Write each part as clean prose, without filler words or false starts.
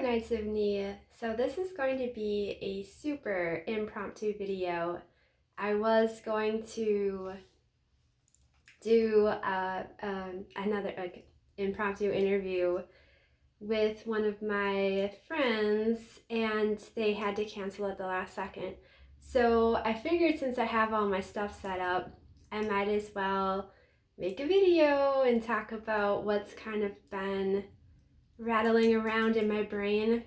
Knights of Knee. So this is going to be a super impromptu video. I was going to do another impromptu interview with one of my friends, and they had to cancel at the last second. So I figured since I have all my stuff set up, I might as well make a video and talk about what's kind of been rattling around in my brain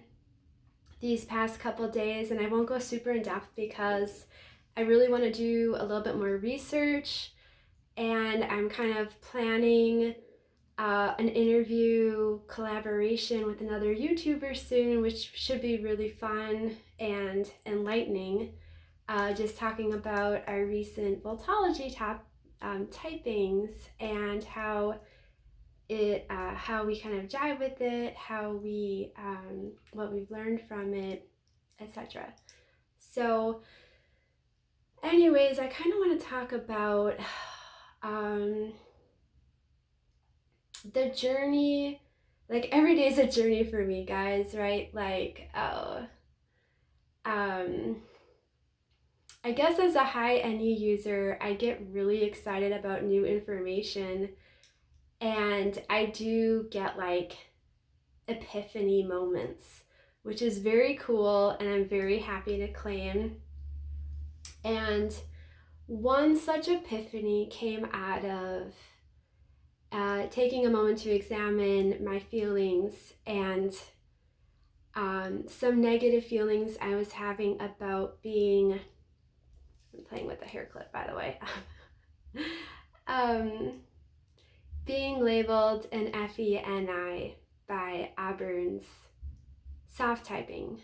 these past couple days. And I won't go super in depth because I really want to do a little bit more research, and I'm kind of planning an interview collaboration with another YouTuber soon, which should be really fun and enlightening. Just talking about our recent Voltology typings and how we kind of jive with it, how we what we've learned from it, etc. So anyways, I kind of want to talk about the journey. Like, every day is a journey for me, guys, right? Like, I guess as a high NE user, I get really excited about new information, and I do get like epiphany moments, which is very cool, and I'm very happy to claim. And one such epiphany came out of taking a moment to examine my feelings and some negative feelings I was having about being, I'm playing with the hair clip, by the way, being labeled an FENI by Auburn's soft typing,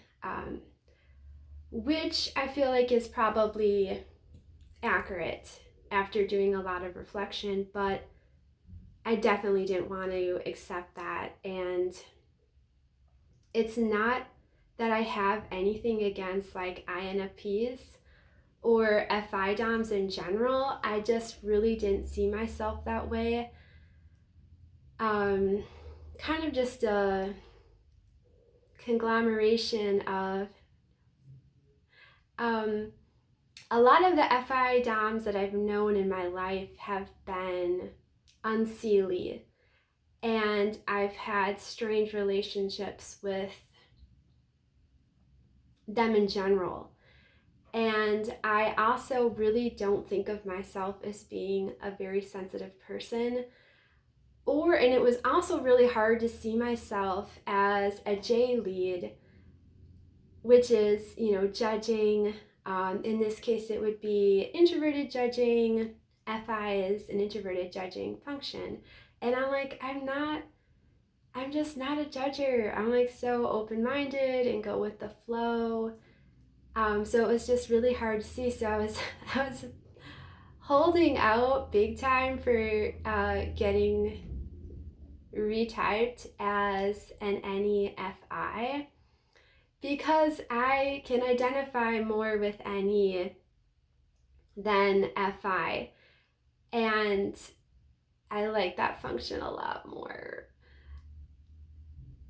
which I feel like is probably accurate after doing a lot of reflection, but I definitely didn't want to accept that. And it's not that I have anything against like INFPs or FI DOMs in general. I just really didn't see myself that way. Kind of just a conglomeration of a lot of the FI DOMs that I've known in my life have been unseelie, and I've had strange relationships with them in general. And I also really don't think of myself as being a very sensitive person, and it was also really hard to see myself as a J lead, which is, judging. In this case, it would be introverted judging. FI is an introverted judging function. And I'm like, I'm just not a judger. I'm like so open-minded and go with the flow. So it was just really hard to see. So I was holding out big time for getting retyped as an NEFI, because I can identify more with NE than FI, and I like that function a lot more.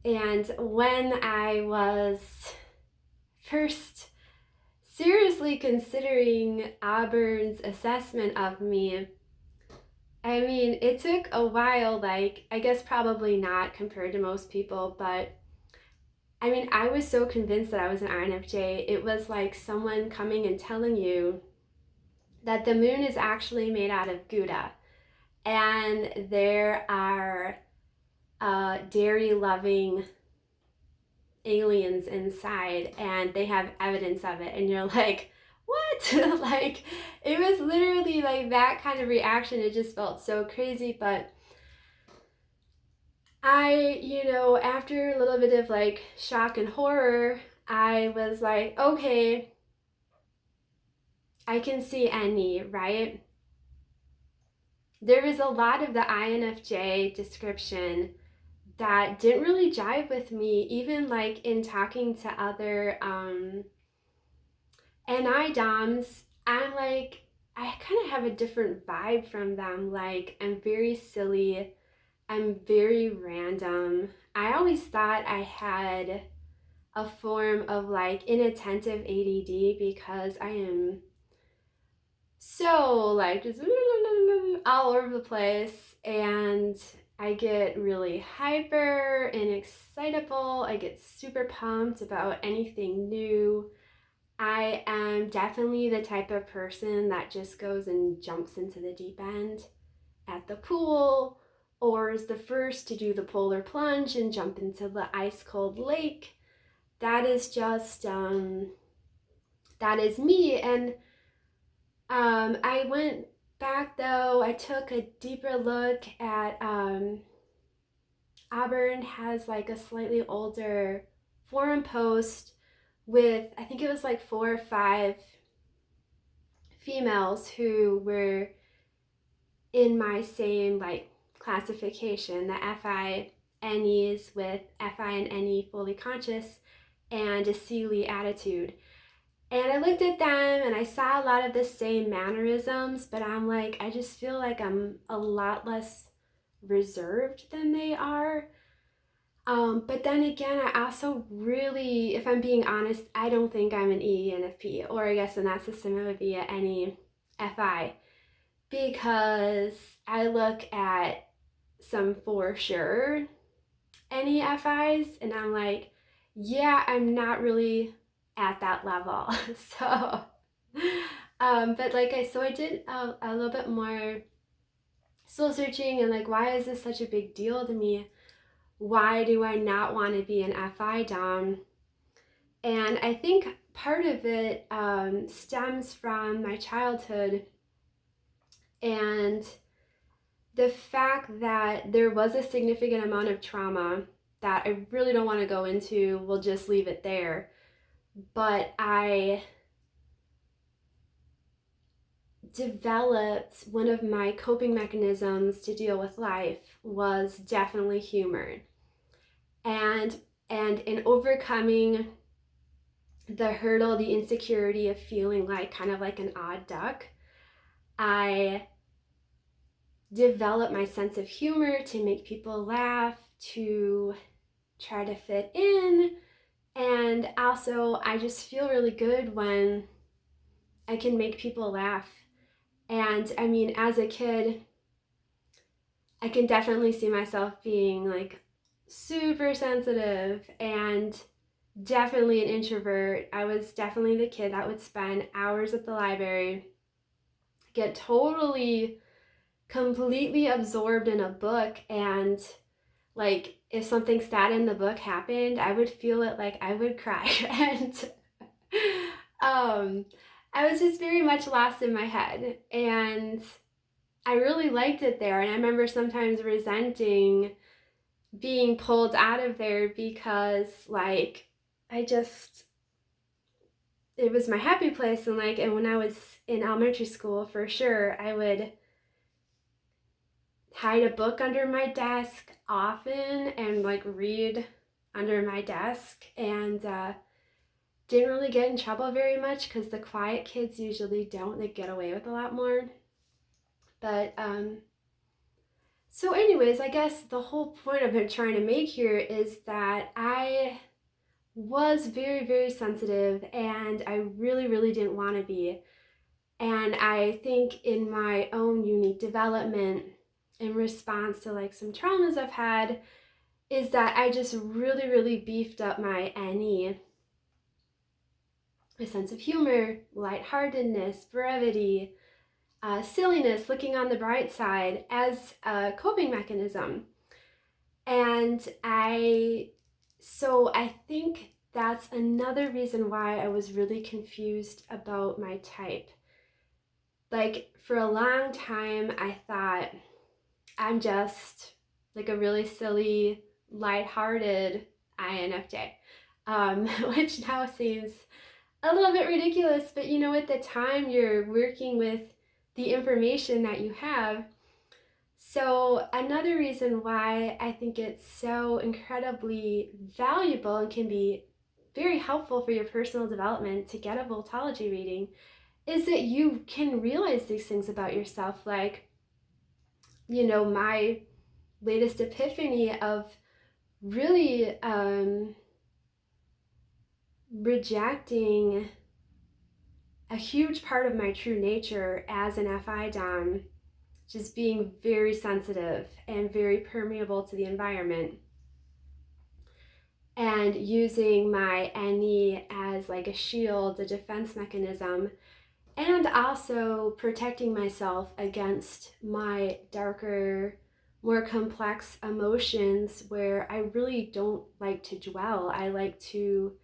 And when I was first seriously considering Auburn's assessment of me, I mean, it took a while, like, I guess probably not compared to most people, but I mean, I was so convinced that I was an INFJ. It was like someone coming and telling you that the moon is actually made out of Gouda, and there are dairy-loving aliens inside, and they have evidence of it, and you're like, what? Like, it was literally like that kind of reaction. It just felt so crazy. But after a little bit of like shock and horror, I was like, okay, I can see NE, right? There was a lot of the INFJ description that didn't really jive with me, even like in talking to other NI DOMs. I'm like, I kind of have a different vibe from them. Like, I'm very silly, I'm very random. I always thought I had a form of like inattentive ADD because I am so like just all over the place, and I get really hyper and excitable. I get super pumped about anything new. I am definitely the type of person that just goes and jumps into the deep end at the pool, or is the first to do the polar plunge and jump into the ice cold lake. That is just that is me. And I went back though. I took a deeper look at Auburn has like a slightly older forum post with, I think it was like 4 or 5 females who were in my same like classification, the FI-NEs with FI and NE fully conscious and a Sealy attitude. And I looked at them and I saw a lot of the same mannerisms, but I'm like, I just feel like I'm a lot less reserved than they are. But then again, I also really, if I'm being honest, I don't think I'm an ENFP, or I guess in that system it would be an NEFI, because I look at some for sure NEFIs and I'm like, yeah, I'm not really at that level. So, but like so I did a little bit more soul searching and like, why is this such a big deal to me? Why do I not want to be an FI Dom? And I think part of it stems from my childhood and the fact that there was a significant amount of trauma that I really don't want to go into. We'll just leave it there. But I developed one of my coping mechanisms to deal with life was definitely humor. And in overcoming the hurdle, the insecurity of feeling like kind of like an odd duck, I developed my sense of humor to make people laugh, to try to fit in. And also, I just feel really good when I can make people laugh. And I mean, as a kid, I can definitely see myself being like super sensitive and definitely an introvert. I was definitely the kid that would spend hours at the library, get totally, completely absorbed in a book, and like if something sad in the book happened, I would feel it, like I would cry. And I was just very much lost in my head, and I really liked it there. And I remember sometimes resenting being pulled out of there because like I just, it was my happy place. And like, and when I was in elementary school, for sure, I would hide a book under my desk often and like read under my desk, and didn't really get in trouble very much because the quiet kids usually don't. They get away with a lot more. But so anyways, I guess the whole point of it trying to make here is that I was very, very sensitive and I really, really didn't want to be. And I think in my own unique development in response to like some traumas I've had is that I just really, really beefed up my NE, a sense of humor, lightheartedness, brevity, silliness, looking on the bright side as a coping mechanism. And so I think that's another reason why I was really confused about my type. Like for a long time, I thought I'm just like a really silly, lighthearted INFJ, which now seems a little bit ridiculous, but you know, at the time you're working with the information that you have. So another reason why I think it's so incredibly valuable and can be very helpful for your personal development to get a Voltology reading is that you can realize these things about yourself. Like, you know, my latest epiphany of really rejecting a huge part of my true nature as an FI Dom, just being very sensitive and very permeable to the environment, and using my NE as like a shield, a defense mechanism, and also protecting myself against my darker, more complex emotions where I really don't like to dwell. I like to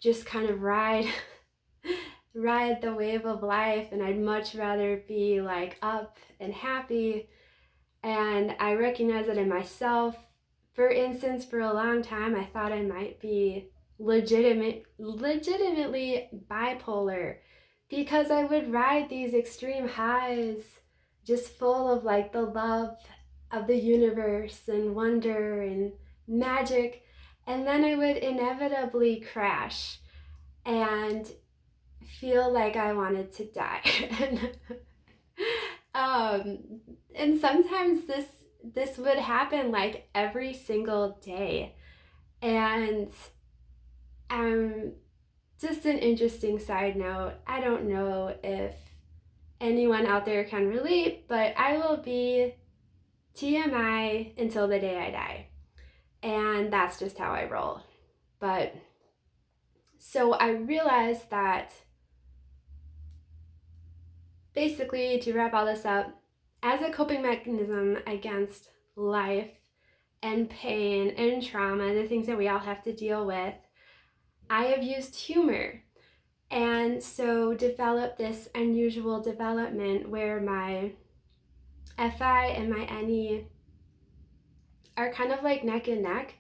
just kind of ride the wave of life, and I'd much rather be like up and happy. And I recognize it in myself. For instance, for a long time I thought I might be legitimately bipolar, because I would ride these extreme highs just full of like the love of the universe and wonder and magic, and then I would inevitably crash and feel like I wanted to die. um, and sometimes this would happen like every single day. And just an interesting side note, I don't know if anyone out there can relate, but I will be TMI until the day I die. And that's just how I roll. But so I realized that basically, to wrap all this up, as a coping mechanism against life and pain and trauma, the things that we all have to deal with, I have used humor. And so developed this unusual development where my FI and my NE are kind of like neck and neck,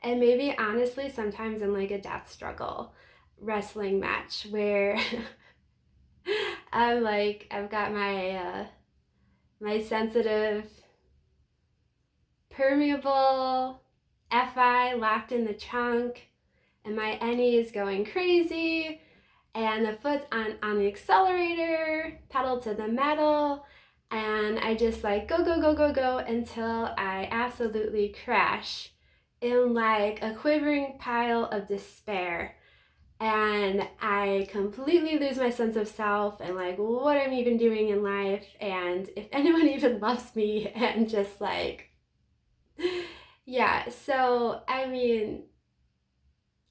and maybe honestly sometimes in like a death struggle wrestling match where I've got my sensitive, permeable FI locked in the trunk, and my NE is going crazy, and the foot's on the accelerator, pedal to the metal, and I just like go, go, go, go, go until I absolutely crash in like a quivering pile of despair. And I completely lose my sense of self and like what I'm even doing in life, and if anyone even loves me, and just like, yeah. So I mean,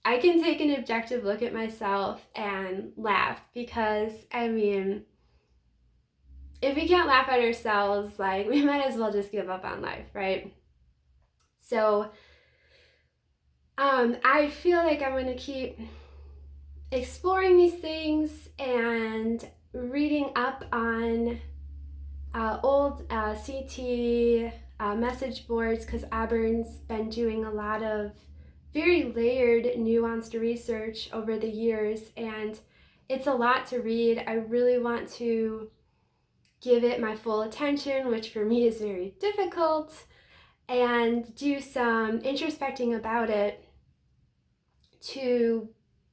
I can take an objective look at myself and laugh, because I mean, if we can't laugh at ourselves, like we might as well just give up on life, right? So I feel like I'm going to keep exploring these things and reading up on old CT message boards, because Auburn's been doing a lot of very layered, nuanced research over the years, and it's a lot to read. I really want to give it my full attention, which for me is very difficult, and do some introspecting about it to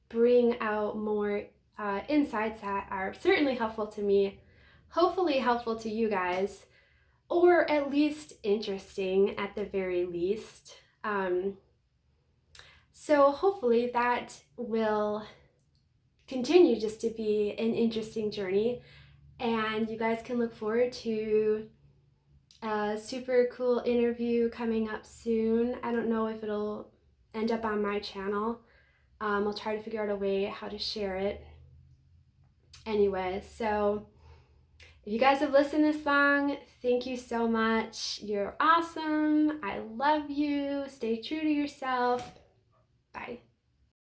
bring out more insights that are certainly helpful to me, hopefully helpful to you guys, or at least interesting at the very least. So hopefully that will continue just to be an interesting journey, and you guys can look forward to a super cool interview coming up soon. I don't know if it'll end up on my channel. I'll try to figure out a way how to share it. Anyway, so if you guys have listened this long, thank you so much. You're awesome. I love you. Stay true to yourself. Bye.